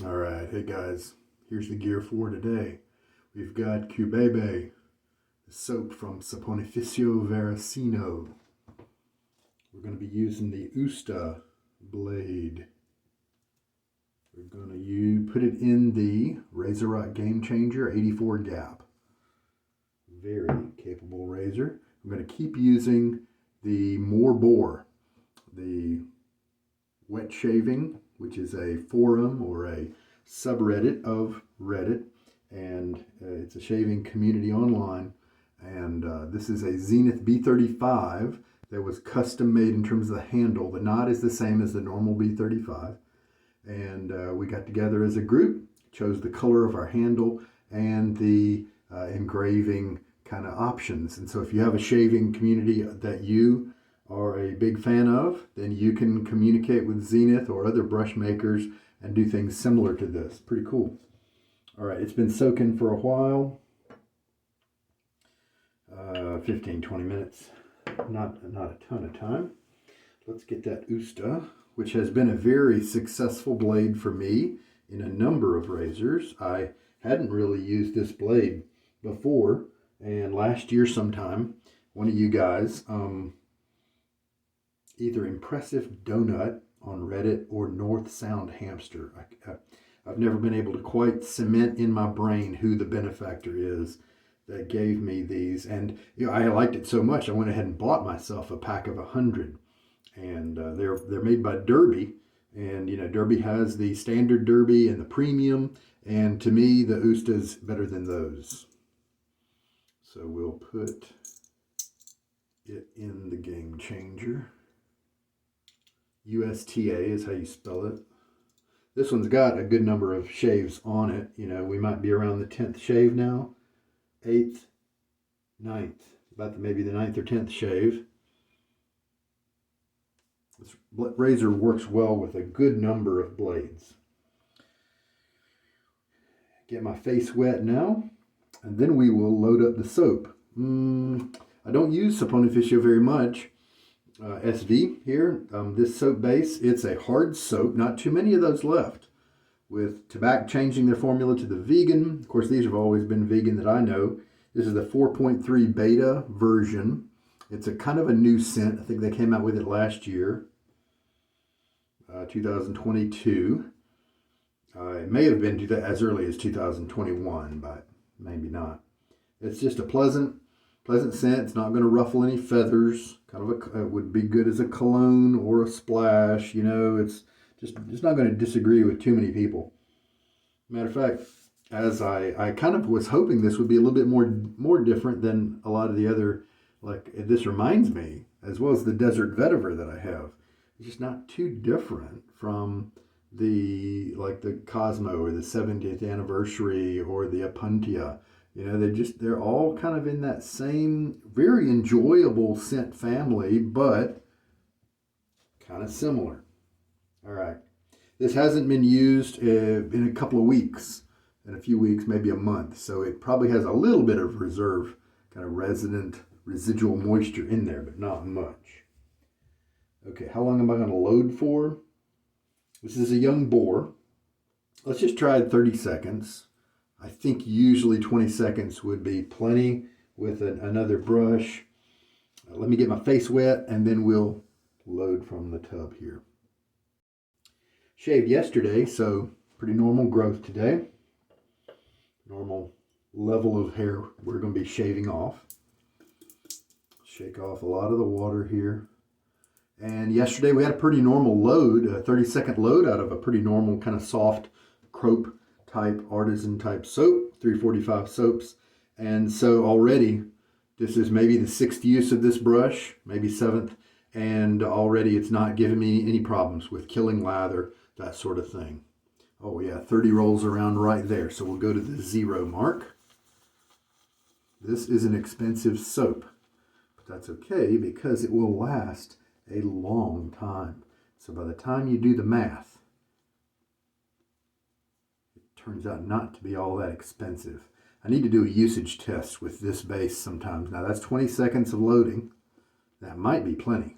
All right, hey guys, here's the gear for today. We've got Cubebe, the soap from Saponificio Varesino. We're going to be using the Usta blade. We're going to put it in the Razorock Game Changer 84 gap. Very capable razor. I'm going to keep using the MOAR Boar, the wet shaving, which is a forum or a subreddit of Reddit, and it's a shaving community online. And this is a Zenith B35 that was custom made in terms of the handle. The knot is the same as the normal B35, and we got together as a group, chose the color of our handle and the engraving kind of options. And so if you have a shaving community that you are a big fan of, then you can communicate with Zenith or other brush makers and do things similar to this. Pretty cool. All right, it's been soaking for a while. 15-20 minutes, not a ton of time. Let's get that Usta, which has been a very successful blade for me in a number of razors. I hadn't really used this blade before, and last year sometime, one of you guys, either Impressive Donut on Reddit or North Sound Hamster. I've never been able to quite cement in my brain who the benefactor is that gave me these. And I liked it so much, I went ahead and bought myself a pack of 100. And they're made by Derby. And Derby has the standard Derby and the premium. And to me, the Usta's better than those. So we'll put it in the Game Changer. USTA is how you spell it. This one's got a good number of shaves on it. We might be around the 10th shave now. 8th, 9th, maybe the 9th or 10th shave. This razor works well with a good number of blades. Get my face wet now, and then we will load up the soap. I don't use Saponificio very much. SV here, this soap base, it's a hard soap, not too many of those left. With Tobacco changing their formula to the vegan, of course these have always been vegan that I know. This is the 4.3 beta version. It's a kind of a new scent. I think they came out with it last year, 2022. It may have been as early as 2021, but maybe not. It's just a pleasant scent. It's not going to ruffle any feathers. It would be good as a cologne or a splash. It's not going to disagree with too many people. Matter of fact, as I kind of was hoping this would be a little bit more different than a lot of the other, like this reminds me, as well as the desert vetiver that I have. It's just not too different from the Cosmo or the 70th anniversary or the Apuntia. They're all kind of in that same very enjoyable scent family, but kind of similar. All right. This hasn't been used in a couple of weeks, in a few weeks, maybe a month. So it probably has a little bit of reserve, kind of residual moisture in there, but not much. Okay, how long am I going to load for? This is a young boar. Let's just try 30 seconds. I think usually 20 seconds would be plenty with another brush. Let me get my face wet and then we'll load from the tub here. Shaved yesterday, so pretty normal growth today. Normal level of hair we're going to be shaving off. Shake off a lot of the water here. And yesterday we had a pretty normal load, a 30-second load out of a pretty normal kind of soft crope type, artisan type soap, 345 soaps. And so already this is maybe the 6th use of this brush, maybe 7th, and already it's not giving me any problems with killing lather, that sort of thing. Oh yeah, 30 rolls around right there. So we'll go to the 0 mark. This is an expensive soap, but that's okay because it will last a long time. So by the time you do the math, turns out not to be all that expensive. I need to do a usage test with this base sometimes. Now that's 20 seconds of loading. That might be plenty.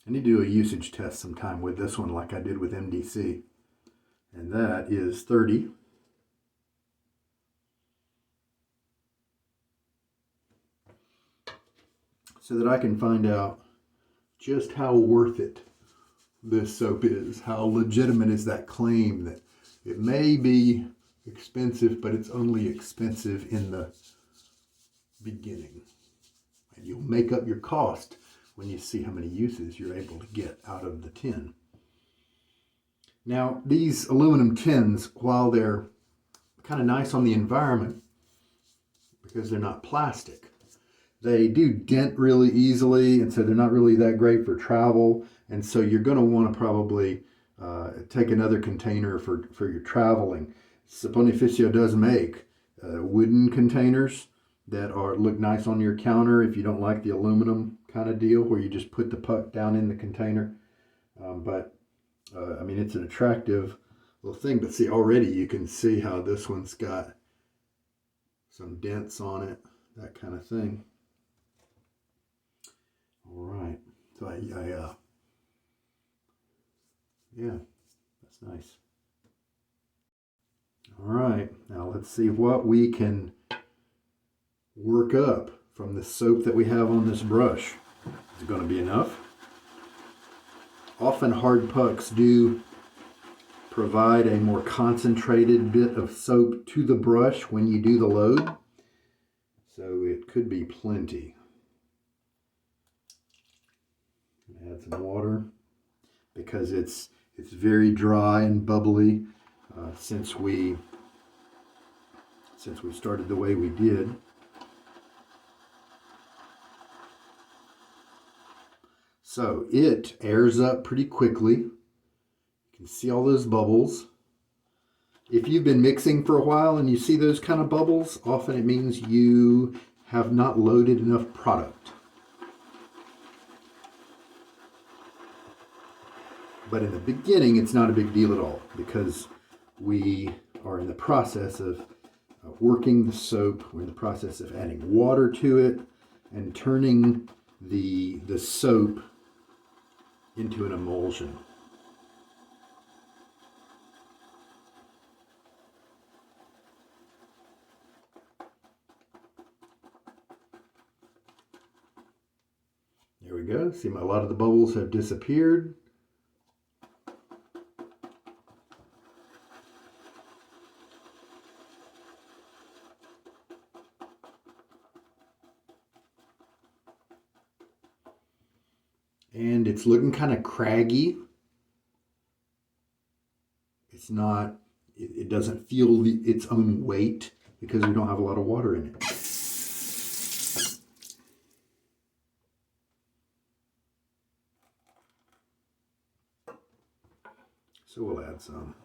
I need to do a usage test sometime with this one like I did with MDC and that is 30. So that I can find out just how worth it this soap is. How legitimate is that claim that it may be expensive, but it's only expensive in the beginning. And you'll make up your cost when you see how many uses you're able to get out of the tin. Now, these aluminum tins, while they're kind of nice on the environment because they're not plastic, they do dent really easily, and so they're not really that great for travel. And so you're going to want to probably take another container for your traveling. Saponificio does make wooden containers that look nice on your counter if you don't like the aluminum kind of deal where you just put the puck down in the container. I mean, it's an attractive little thing, but see, already you can see how this one's got some dents on it, that kind of thing. All right, so yeah, that's nice. All right, now let's see what we can work up from the soap that we have on this brush. Is it going to be enough? Often hard pucks do provide a more concentrated bit of soap to the brush when you do the load, so it could be plenty. Add some water because it's very dry and bubbly since we started the way we did. So it airs up pretty quickly. You can see all those bubbles. If you've been mixing for a while and you see those kind of bubbles, often it means you have not loaded enough product. But in the beginning, it's not a big deal at all because we are in the process of working the soap. We're in the process of adding water to it and turning the soap into an emulsion. There we go. See, a lot of the bubbles have disappeared. And it's looking kind of craggy. It's not, it doesn't feel its own weight because we don't have a lot of water in it. So we'll add some.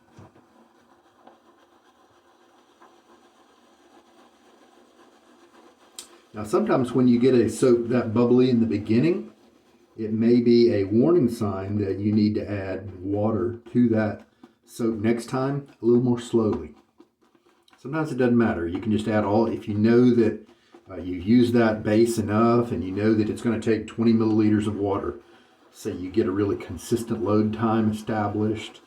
Now sometimes when you get a soap that bubbly in the beginning, it may be a warning sign that you need to add water to that soap next time a little more slowly. Sometimes it doesn't matter. You can just add all, if you know that you've used that base enough and you know that it's going to take 20 milliliters of water, say you get a really consistent load time established,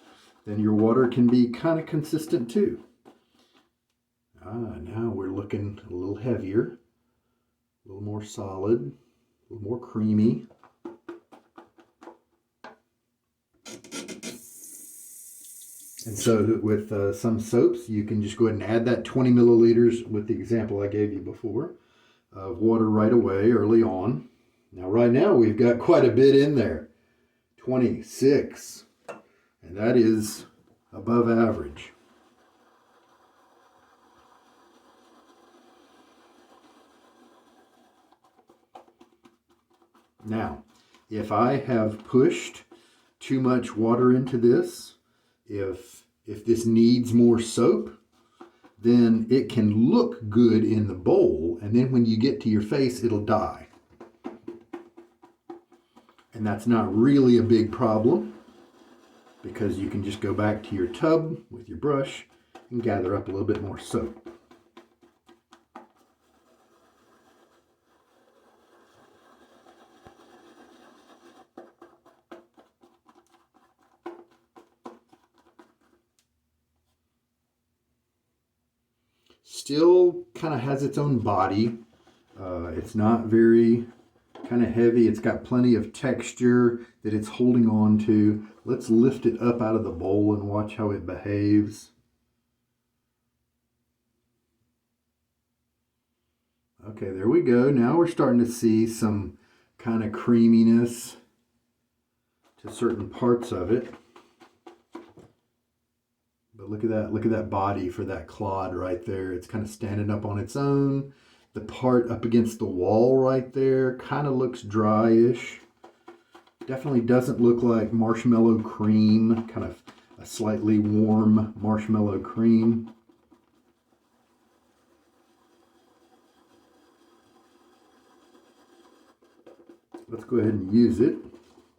then your water can be kind of consistent too. Now we're looking a little heavier, a little more solid, a little more creamy. And so with some soaps, you can just go ahead and add that 20 milliliters with the example I gave you before of water right away, early on. Now, right now, we've got quite a bit in there, 26, and that is above average. Now, if I have pushed too much water into this, if this needs more soap, then it can look good in the bowl, and then when you get to your face, it'll die. And that's not really a big problem because you can just go back to your tub with your brush and gather up a little bit more soap. Still kind of has its own body. It's not very kind of heavy. It's got plenty of texture that it's holding on to. Let's lift it up out of the bowl and watch how it behaves. Okay, there we go. Now we're starting to see some kind of creaminess to certain parts of it. But look at that body for that clod right there. It's kind of standing up on its own. The part up against the wall right there kind of looks dryish. Definitely doesn't look like marshmallow cream, kind of a slightly warm marshmallow cream. Let's go ahead and use it.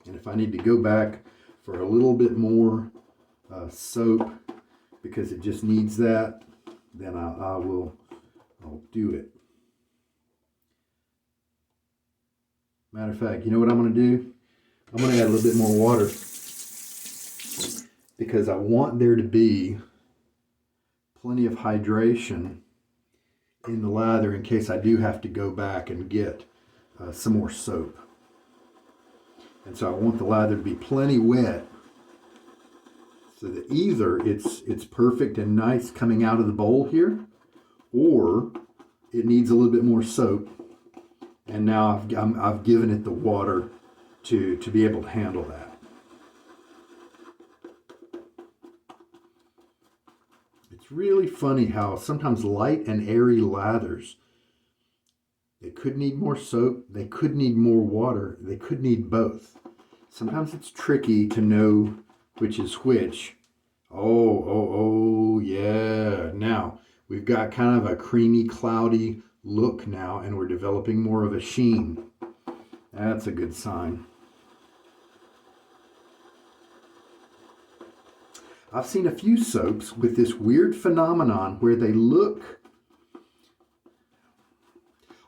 And if I need to go back for a little bit more soap because it just needs that, then I'll do it. Matter of fact, you know what I'm going to do? I'm going to add a little bit more water because I want there to be plenty of hydration in the lather in case I do have to go back and get some more soap. And so I want the lather to be plenty wet so that either it's perfect and nice coming out of the bowl here, or it needs a little bit more soap. And now I've given it the water to be able to handle that. It's really funny how sometimes light and airy lathers, they could need more soap, they could need more water, they could need both. Sometimes it's tricky to know which is which. Oh, yeah. Now, we've got kind of a creamy, cloudy look now, and we're developing more of a sheen. That's a good sign. I've seen a few soaps with this weird phenomenon where they look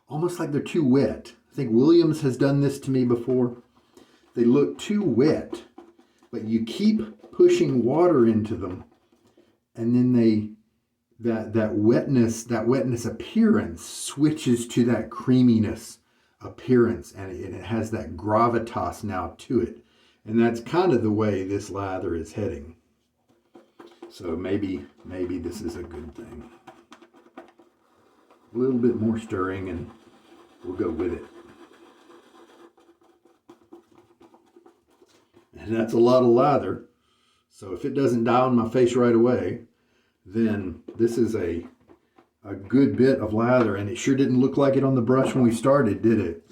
almost like they're too wet. I think Williams has done this to me before. They look too wet, but you keep pushing water into them, and then that wetness appearance switches to that creaminess appearance, and it has that gravitas now to it. And that's kind of the way this lather is heading. So maybe this is a good thing. A little bit more stirring and we'll go with it. And that's a lot of lather. So if it doesn't die on my face right away, then this is a good bit of lather, and it sure didn't look like it on the brush when we started, did it?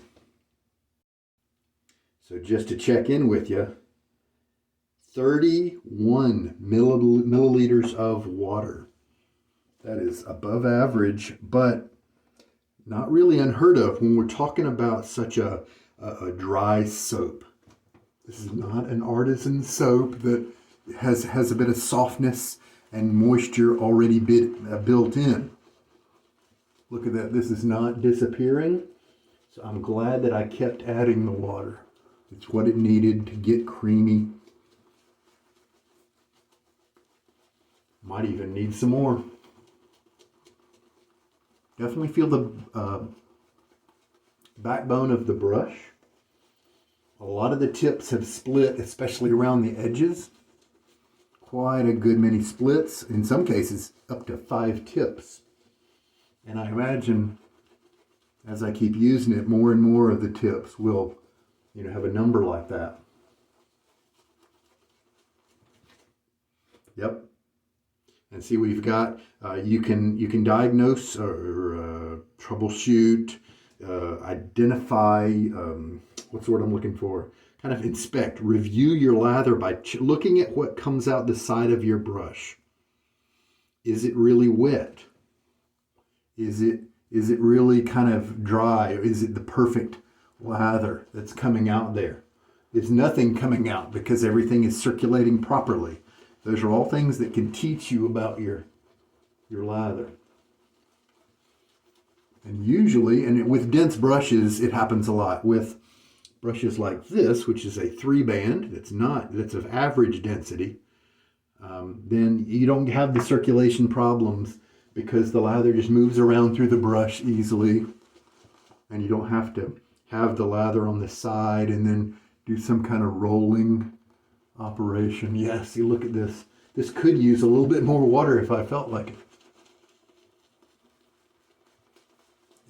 So just to check in with you, 31 milliliters of water. That is above average, but not really unheard of when we're talking about such a dry soap. This is not an artisan soap that has a bit of softness and moisture already built in. Look at that. This is not disappearing. So I'm glad that I kept adding the water. It's what it needed to get creamy. Might even need some more. Definitely feel the backbone of the brush. A lot of the tips have split, especially around the edges. Quite a good many splits, in some cases up to 5 tips. And I imagine as I keep using it, more and more of the tips will, have a number like that. Yep. And see, we've got, you can diagnose or troubleshoot, identify, what's the word I'm looking for? Kind of inspect, review your lather by looking at what comes out the side of your brush. Is it really wet? Is it really kind of dry? Is it the perfect lather that's coming out there? Is nothing coming out because everything is circulating properly? Those are all things that can teach you about your lather. And usually, and with dense brushes, it happens a lot. With brushes like this, which is a 3-band, that's of average density, then you don't have the circulation problems because the lather just moves around through the brush easily, and you don't have to have the lather on the side and then do some kind of rolling operation. Yeah, see, look at this. This could use a little bit more water if I felt like it.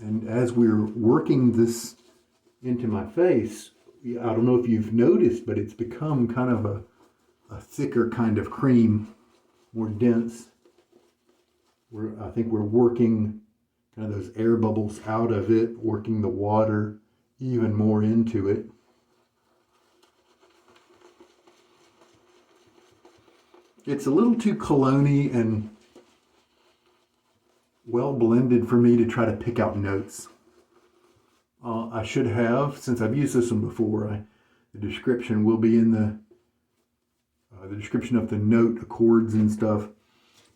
And as we're working this into my face, I don't know if you've noticed, but it's become kind of a thicker kind of cream, more dense. I think we're working kind of those air bubbles out of it, working the water even more into it. It's a little too cologne-y and well blended for me to try to pick out notes. I should have, since I've used this one before, the description will be in the description of the note accords and stuff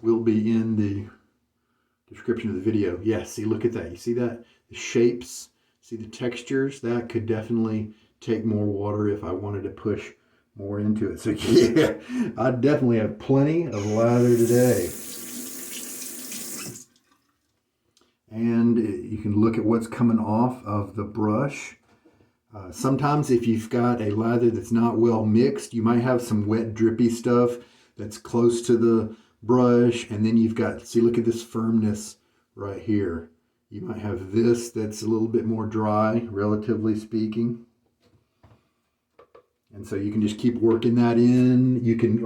will be in the description of the video. Yeah, see, look at that. You see that? The shapes, see the textures? That could definitely take more water if I wanted to push more into it. So yeah, I definitely have plenty of lather today. And you can look at what's coming off of the brush. Sometimes if you've got a lather that's not well mixed, you might have some wet drippy stuff that's close to the brush, and then you've got, see, look at this firmness right here. You might have this that's a little bit more dry, relatively speaking. And so you can just keep working that in. You can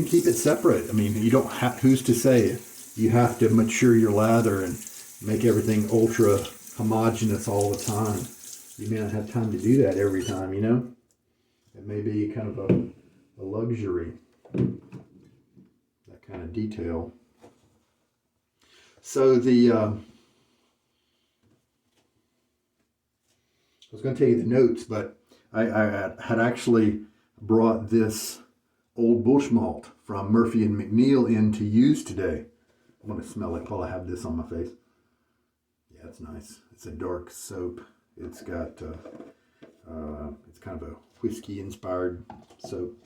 keep it separate. I mean, you don't have, who's to say you have to mature your lather and make everything ultra homogeneous all the time. You may not have time to do that every time, you know? It may be kind of a luxury, that kind of detail. So I was going to tell you the notes, but I had actually brought this old bush malt from Murphy and McNeil in to use today. I want to smell it while I have this on my face. Yeah, it's nice. It's a dark soap. It's got, it's kind of a whiskey-inspired soap.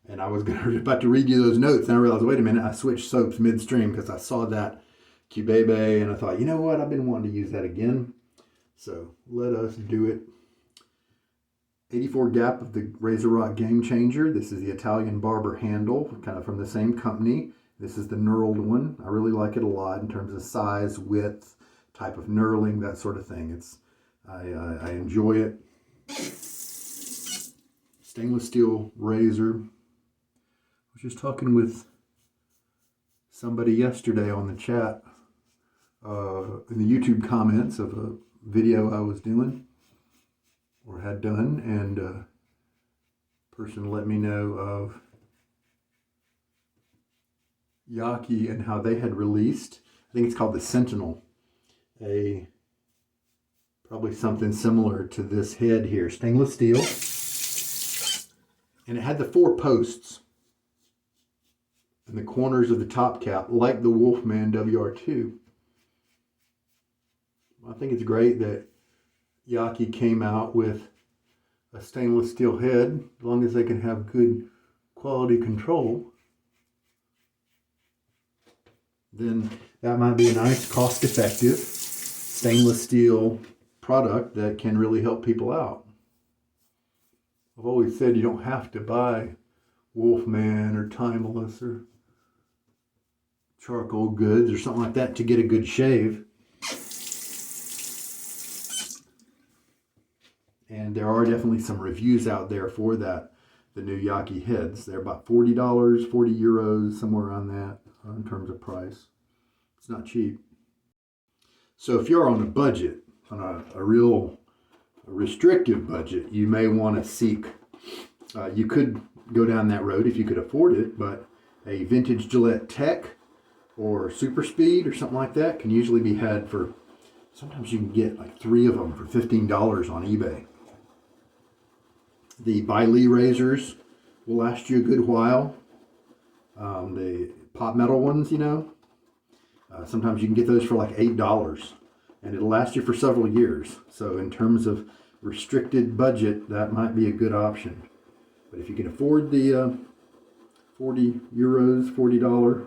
And I was about to read you those notes, and I realized, wait a minute, I switched soaps midstream because I saw that Cubebe, and I thought, you know what, I've been wanting to use that again. So let us do it. 84 gap of the Razorock Game Changer. This is the Italian barber handle, kind of from the same company. This is the knurled one. I really like it a lot in terms of size, width, type of knurling, that sort of thing. I enjoy it. Stainless steel razor. I was just talking with somebody yesterday on the chat, in the YouTube comments of a video I was doing or had done, and a person let me know of Yaki and how they had released, I think it's called the Sentinel, probably something similar to this head here, stainless steel, and it had the 4 posts in the corners of the top cap, like the Wolfman WR2. I think it's great that Yaki came out with a stainless steel head, as long as they can have good quality control. Then that might be a nice, cost-effective stainless steel product that can really help people out. I've always said you don't have to buy Wolfman or Timeless or Charcoal Goods or something like that to get a good shave. And there are definitely some reviews out there for that, the new Yaki heads. They're about $40, 40 euros, somewhere around that in terms of price. It's not cheap. So if you're on a budget, on a real restrictive budget, you may want to seek, you could go down that road if you could afford it, but a vintage Gillette Tech or Super Speed or something like that can usually be had for, sometimes you can get like 3 of them for $15 on eBay. The Biley razors will last you a good while. The pot metal ones, you know, sometimes you can get those for like $8 and it'll last you for several years. So in terms of restricted budget, that might be a good option. But if you can afford the 40 euros, $40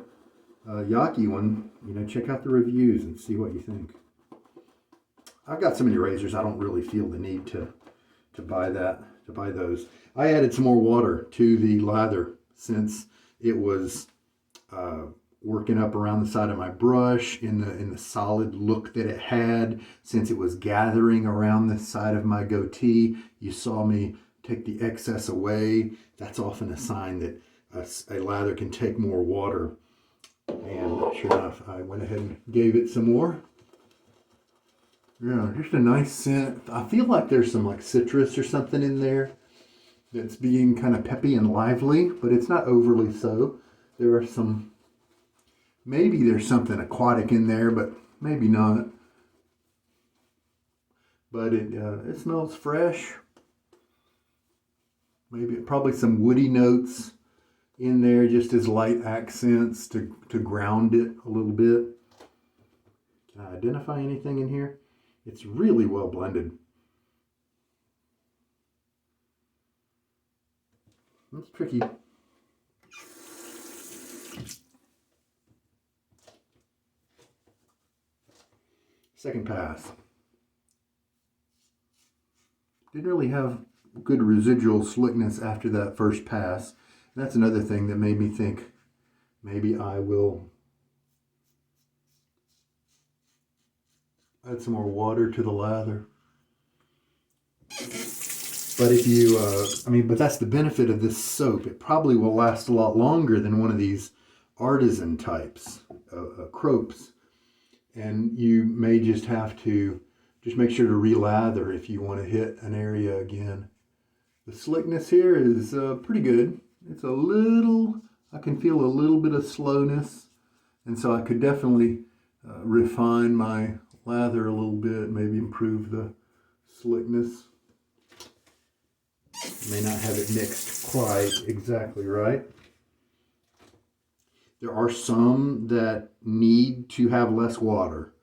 Yaki one, you know, check out the reviews and see what you think. I've got so many razors, I don't really feel the need to buy those. I added some more water to the lather since it was working up around the side of my brush in the solid look that it had. Since it was gathering around the side of my goatee, you saw me take the excess away. That's often a sign that a lather can take more water. And sure enough, I went ahead and gave it some more. Yeah, just a nice scent. I feel like there's some like citrus or something in there that's being kind of peppy and lively, but it's not overly so. There are some, maybe there's something aquatic in there, but maybe not. But it smells fresh. Probably some woody notes in there, just as light accents to ground it a little bit. Can I identify anything in here? It's really well blended. It's tricky. Second pass. Didn't really have good residual slickness after that first pass. And that's another thing that made me think maybe I will add some more water to the lather. But if you, but that's the benefit of this soap. It probably will last a lot longer than one of these artisan types, cropes. And you may just have to make sure to relather if you want to hit an area again. The slickness here is pretty good. It's a little, I can feel a little bit of slowness. And so I could definitely refine my lather a little bit, maybe improve the slickness. May not have it mixed quite exactly right. There are some that need to have less water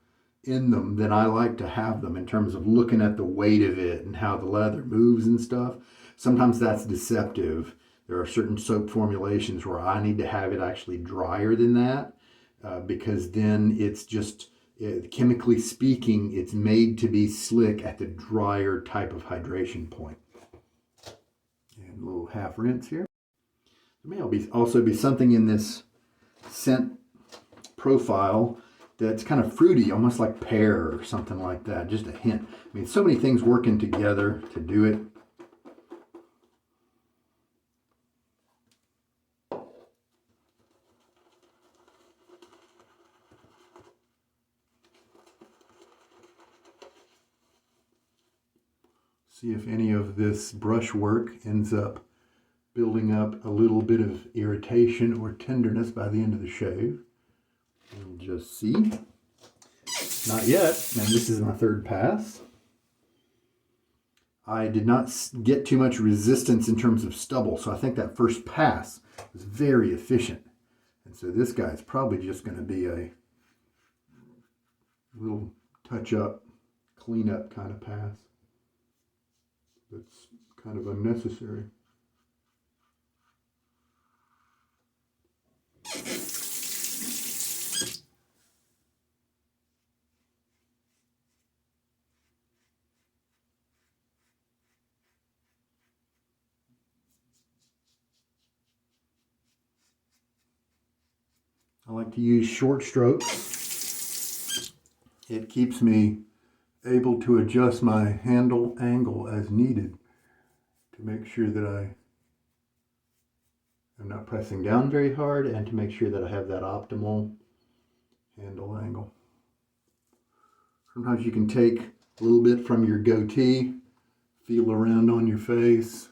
in them than I like to have them in terms of looking at the weight of it and how the leather moves and stuff. Sometimes that's deceptive. There are certain soap formulations where I need to have it actually drier than that because then it's just, chemically speaking, it's made to be slick at the drier type of hydration point. And a little half rinse here. There may also be something in this scent profile that's kind of fruity, almost like pear or something like that. Just a hint. I mean, so many things working together to do it. See if any of this brush work ends up building up a little bit of irritation or tenderness by the end of the shave. We'll just see. Not yet, and this is my third pass. I did not get too much resistance in terms of stubble, so I think that first pass was very efficient. And so this guy's probably just going to be a little touch-up, clean-up kind of pass. That's kind of unnecessary. I like to use short strokes. It keeps me able to adjust my handle angle as needed to make sure that I am not pressing down very hard and to make sure that I have that optimal handle angle. Sometimes you can take a little bit from your goatee, feel around on your face,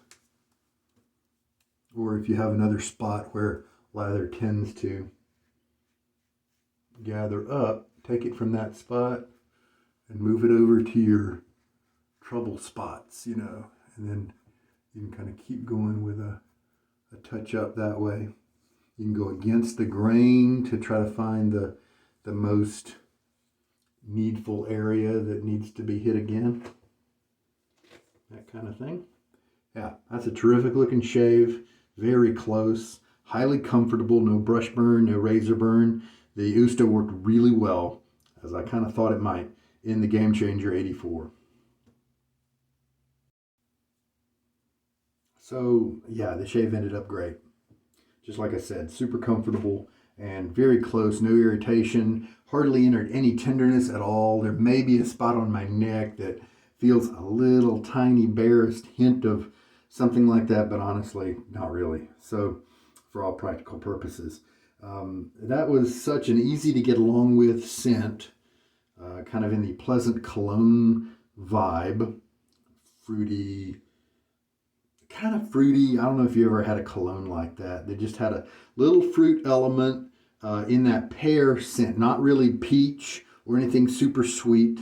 or if you have another spot where lather tends to gather up, take it from that spot and move it over to your trouble spots, you know, and then you can kind of keep going with a touch up that way. You can go against the grain to try to find the most needful area that needs to be hit again. That kind of thing. Yeah, that's a terrific looking shave. Very close, highly comfortable, no brush burn, no razor burn. the Usta worked really well, as I kind of thought it might, in the Game Changer 84. So yeah, the shave ended up great. Just like I said, super comfortable and very close, no irritation, hardly entered any tenderness at all. There may be a spot on my neck that feels a little tiny barest hint of something like that, but honestly, not really. So for all practical purposes, that was such an easy to get along with scent, kind of in the pleasant cologne vibe, fruity, kind of fruity. I don't know if you ever had a cologne like that. They just had a little fruit element in that pear scent, not really peach or anything super sweet,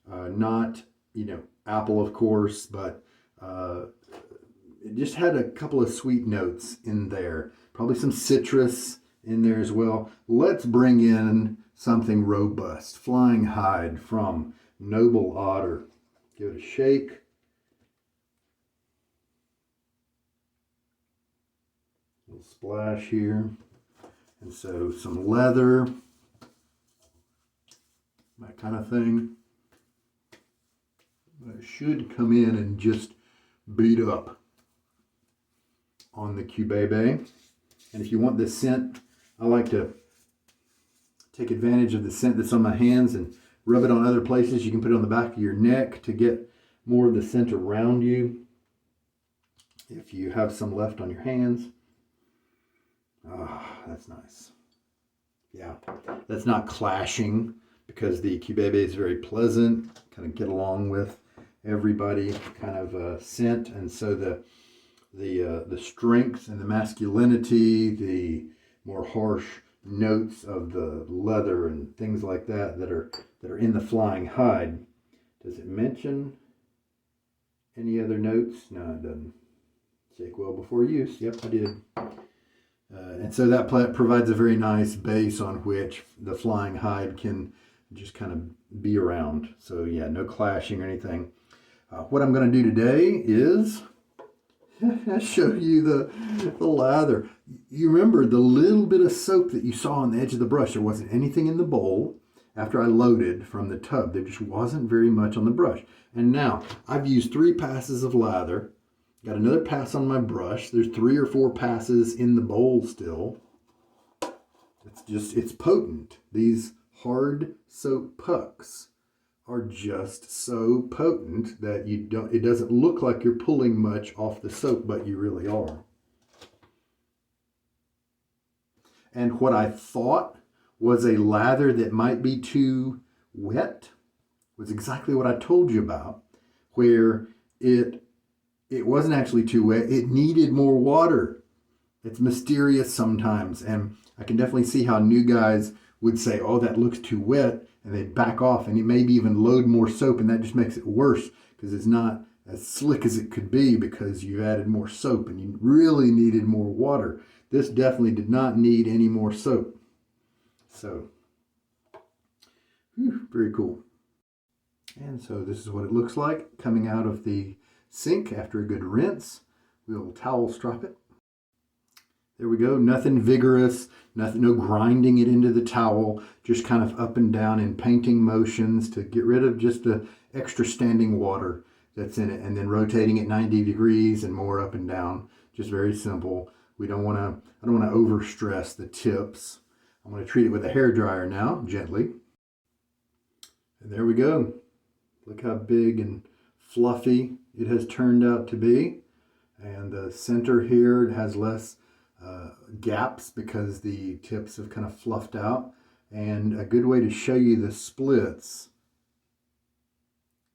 not, apple, of course, but it just had a couple of sweet notes in there. Probably some citrus in there as well. Let's bring in something robust. Flying Hide from Noble Otter. Give it a shake. Little splash here. And so some leather, that kind of thing. It should come in and just beat up on the Cubebe. And if you want this scent, I like to take advantage of the scent that's on my hands and rub it on other places. You can put it on the back of your neck to get more of the scent around you if you have some left on your hands. Ah, that's nice. Yeah, that's not clashing because the Cubebe is very pleasant, kind of get along with everybody kind of scent. And so the strength and the masculinity, the more harsh notes of the leather and things like that that are in the Flying Hide. Does it mention any other notes? No, it doesn't. Shake well before use. Yep, I did. And so that provides a very nice base on which the Flying Hide can just kind of be around. So yeah, no clashing or anything. What I'm going to do today is show you the lather. You remember the little bit of soap that you saw on the edge of the brush. There wasn't anything in the bowl after I loaded from the tub. There just wasn't very much on the brush. And now I've used 3 passes of lather. Got another pass on my brush. There's 3 or 4 passes in the bowl still. It's potent. These hard soap pucks are just so potent that it doesn't look like you're pulling much off the soap, but you really are. And what I thought was a lather that might be too wet was exactly what I told you about, where it wasn't actually too wet. It needed more water. It's mysterious sometimes, and I can definitely see how new guys would say, oh, that looks too wet, and they'd back off, and maybe even load more soap, and that just makes it worse because it's not as slick as it could be because you added more soap and you really needed more water. This definitely did not need any more soap. So, very cool. And so this is what it looks like coming out of the sink after a good rinse. We'll towel strap it. There we go. Nothing vigorous, no grinding it into the towel, just kind of up and down in painting motions to get rid of just the extra standing water that's in it, and then rotating it 90 degrees and more up and down. Just very simple. I don't want to overstress the tips. I'm going to treat it with a hairdryer now, gently. And there we go. Look how big and fluffy it has turned out to be. And the center here has less gaps because the tips have kind of fluffed out. And a good way to show you the splits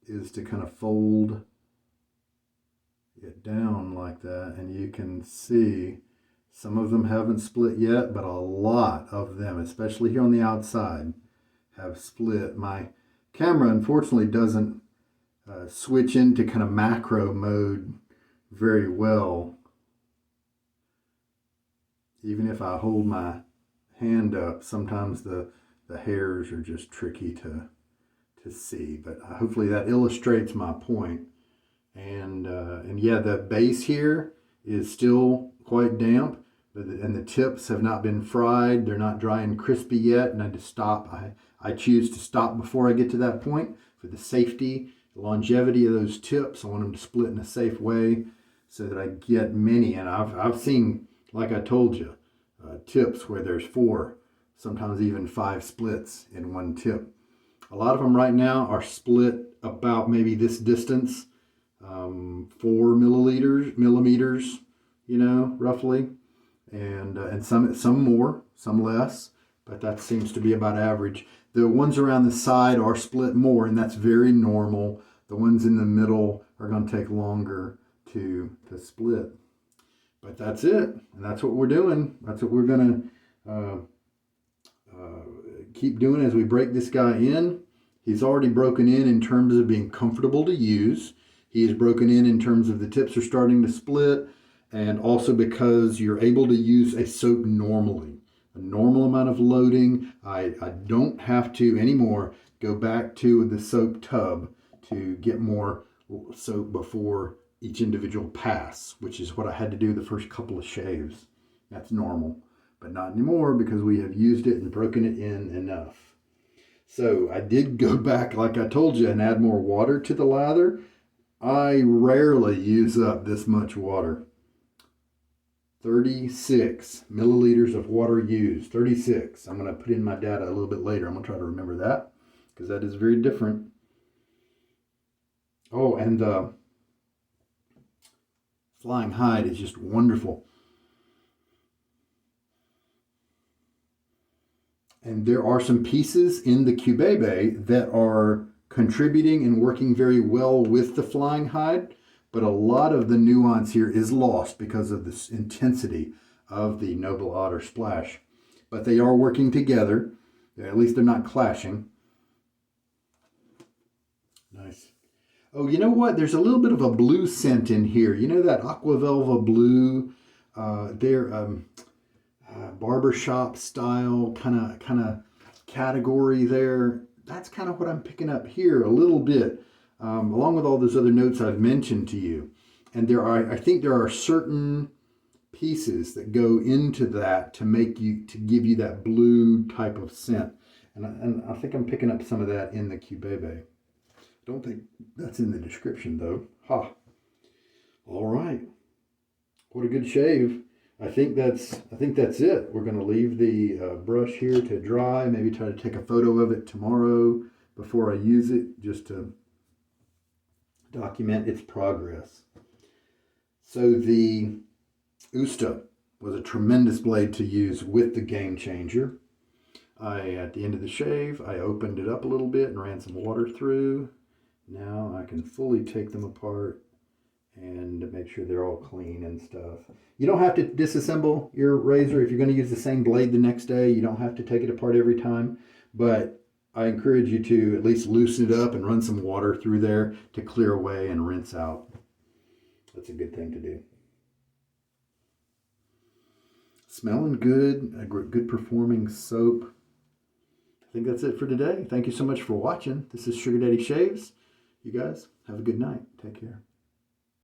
is to kind of fold it down like that, and you can see some of them haven't split yet, but a lot of them, especially here on the outside, have split. My camera unfortunately doesn't switch into kind of macro mode very well. Even if I hold my hand up, sometimes the hairs are just tricky to see, but hopefully that illustrates my point. And yeah, the base here is still quite damp, and the tips have not been fried. They're not dry and crispy yet, and I just stop. I choose to stop before I get to that point for the safety, the longevity of those tips. I want them to split in a safe way so that I get many. And I've seen, like I told you, tips where there's 4, sometimes even 5 splits in one tip. A lot of them right now are split about maybe this distance, 4 millimeters, you know, roughly. And some more, some less, but that seems to be about average. The ones around the side are split more, and that's very normal. The ones in the middle are going to take longer to split. But that's it, and that's what we're doing. That's what we're going to keep doing as we break this guy in. He's already broken in terms of being comfortable to use. He is broken in terms of the tips are starting to split, and also because you're able to use a soap normally. A normal amount of loading. I don't have to anymore go back to the soap tub to get more soap before each individual pass, which is what I had to do the first couple of shaves. That's normal, but not anymore because we have used it and broken it in enough. So I did go back, like I told you, and add more water to the lather. I rarely use up this much water. 36 milliliters of water used. 36. I'm going to put in my data a little bit later. I'm going to try to remember that because that is very different. Oh, and the flying hide is just wonderful. And there are some pieces in the Cubebe that are contributing and working very well with the flying hide. But a lot of the nuance here is lost because of this intensity of the Noble Otter splash. But they are working together. At least they're not clashing. Nice. Oh, you know what? There's a little bit of a blue scent in here. You know that Aquavelva blue? Barbershop style kind of category there. That's kind of what I'm picking up here a little bit. Along with all those other notes I've mentioned to you. And I think there are certain pieces that go into that to give you that blue type of scent. And I think I'm picking up some of that in the Cubebe. Don't think that's in the description though. Ha. All right. What a good shave. I think that's it. We're going to leave the brush here to dry. Maybe try to take a photo of it tomorrow before I use it, just to document its progress. So the Usta was a tremendous blade to use with the Game Changer. At the end of the shave, I opened it up a little bit and ran some water through. Now I can fully take them apart and make sure they're all clean and stuff. You don't have to disassemble your razor if you're going to use the same blade the next day. You don't have to take it apart every time, but I encourage you to at least loosen it up and run some water through there to clear away and rinse out. That's a good thing to do. Smelling good, a good performing soap. I think that's it for today. Thank you so much for watching. This is Sugar Daddy Shaves. You guys have a good night. Take care.